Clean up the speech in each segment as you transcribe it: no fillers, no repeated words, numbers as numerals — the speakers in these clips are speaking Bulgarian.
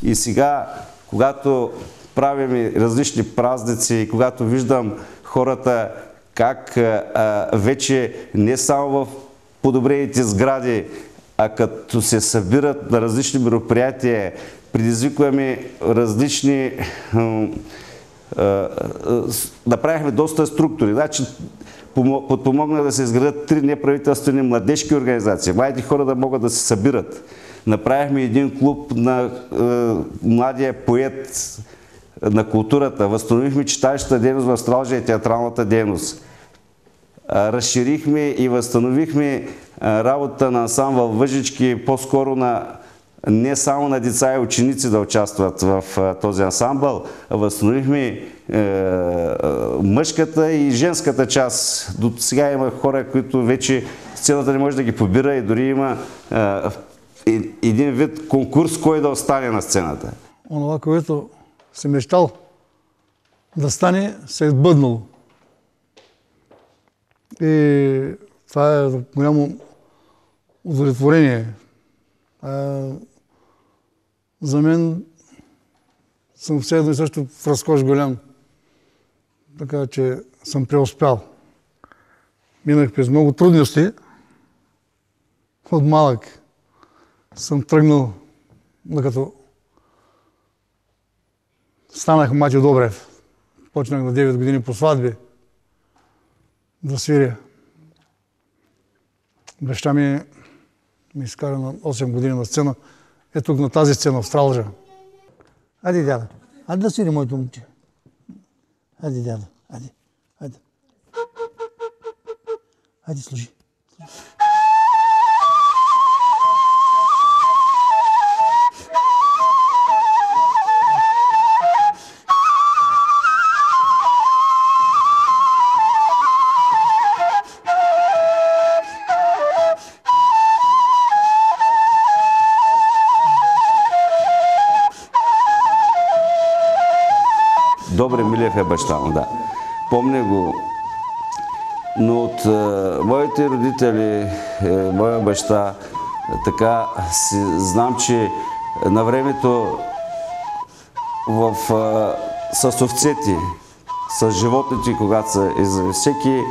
И сега, когато правим различни празници, когато виждам хората как вече не само в подобрените сгради, а като се събират на различни мероприятия, предизвикваме различни... Направихме доста структури. Значи, подпомогна да се изградят 3 неправителствени младежки организации. Младите хора да могат да се събират. Направихме един клуб на младия поет на културата. Възстановихме читалищата дейност в Стралджа и театралната дейност. Разширихме и възстановихме работа на ансамбъл Въжички, по-скоро не само на деца и ученици да участват в този ансамбъл. Възстановихме мъжката и женската част. До сега има хора, които вече сцената не може да ги побира и дори има един вид конкурс, кой да остане на сцената. Онова, което си мечтал да стане, се е сбъднало. И това е голямо удовлетворение. За мен съм все едно и също в разкош голям. Така че съм преуспял. Минах през много трудности. От малък съм тръгнал, като станах Матю Добрев. Почнах на 9 години по сватби да свиря. Баща ми изкара на 8 години на сцена. Е тук на тази сцена в Стралджа. Айде, дядо. Айде да свири, моето момче. Айде, дядо. Айде. Айде. Айде, служи. Добре Милев е баща му, да. Помня го. Но от моите родители, моя баща, така знам, че на времето с овцете, с животните, когато са всеки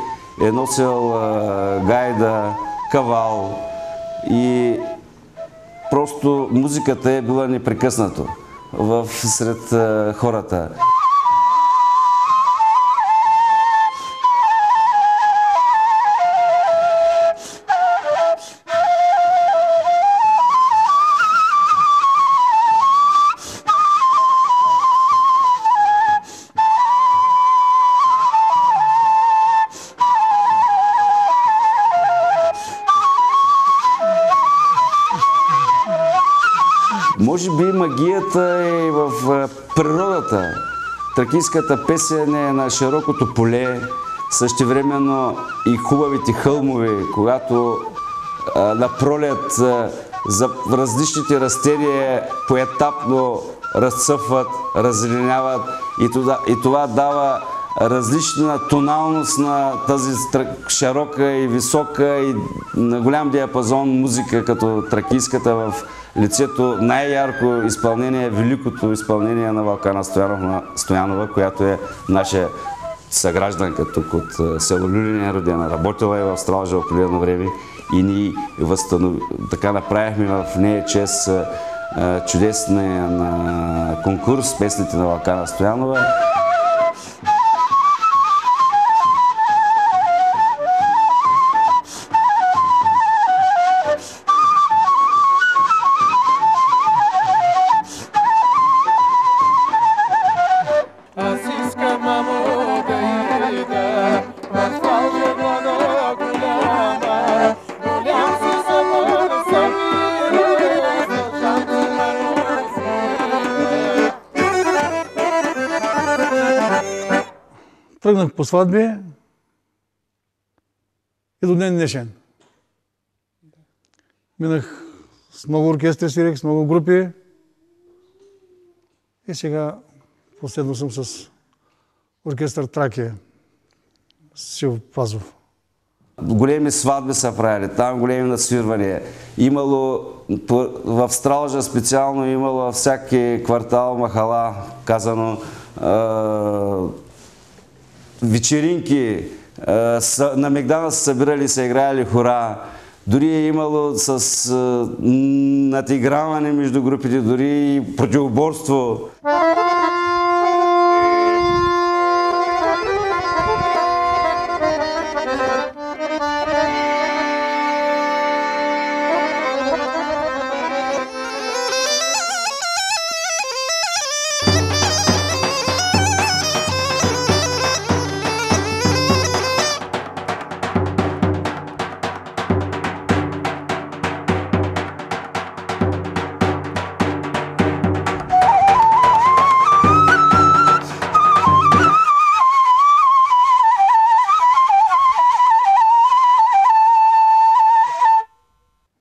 е носил гайда, кавал и просто музиката е била непрекъснато сред хората. Може би магията е в природата. Тракийската песен е на широкото поле, същевременно и хубавите хълмове, когато на пролет за различните растения поетапно разцъфват, раззеленяват и това дава различна тоналност на тази широка и висока и на голям диапазон музика, като тракийската в лицето най-ярко изпълнение, великото изпълнение на Вълкана Стоянова, която е наша съгражданка тук от село Люлин, родена. Работила е в Стралджа определено време и ние така направихме в нея чест чудесния конкурс песните на Вълкана Стоянова. Тръгнах по сватби и до ден днешен. Минах с много оркестри, свирих, с много групи и сега последно съм с оркестър Тракия, Сил Пазов. Големи сватби са правили, там големи насвирвания. Имало в Стралджа специално имало във всяки квартал, махала, казано, вечеринки, на Мегдана се събирали, се играли хора, дори е имало с надиграване между групите, дори и противоборство.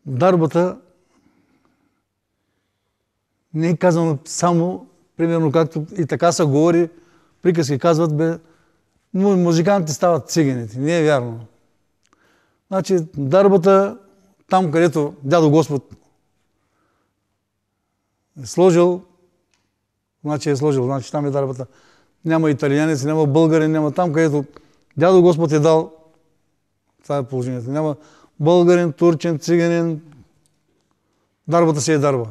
Дарбата не е казано само, примерно както и така се говори, приказки казват, бе, музикантите стават циганите. Не е вярно. Значи, дарбата, там където дядо Господ е сложил, значи там е дарбата. Няма италианец, няма българин, няма там, където дядо Господ е дал, това е положението. Няма българин, турчен, циганин, дарбата си е дарба.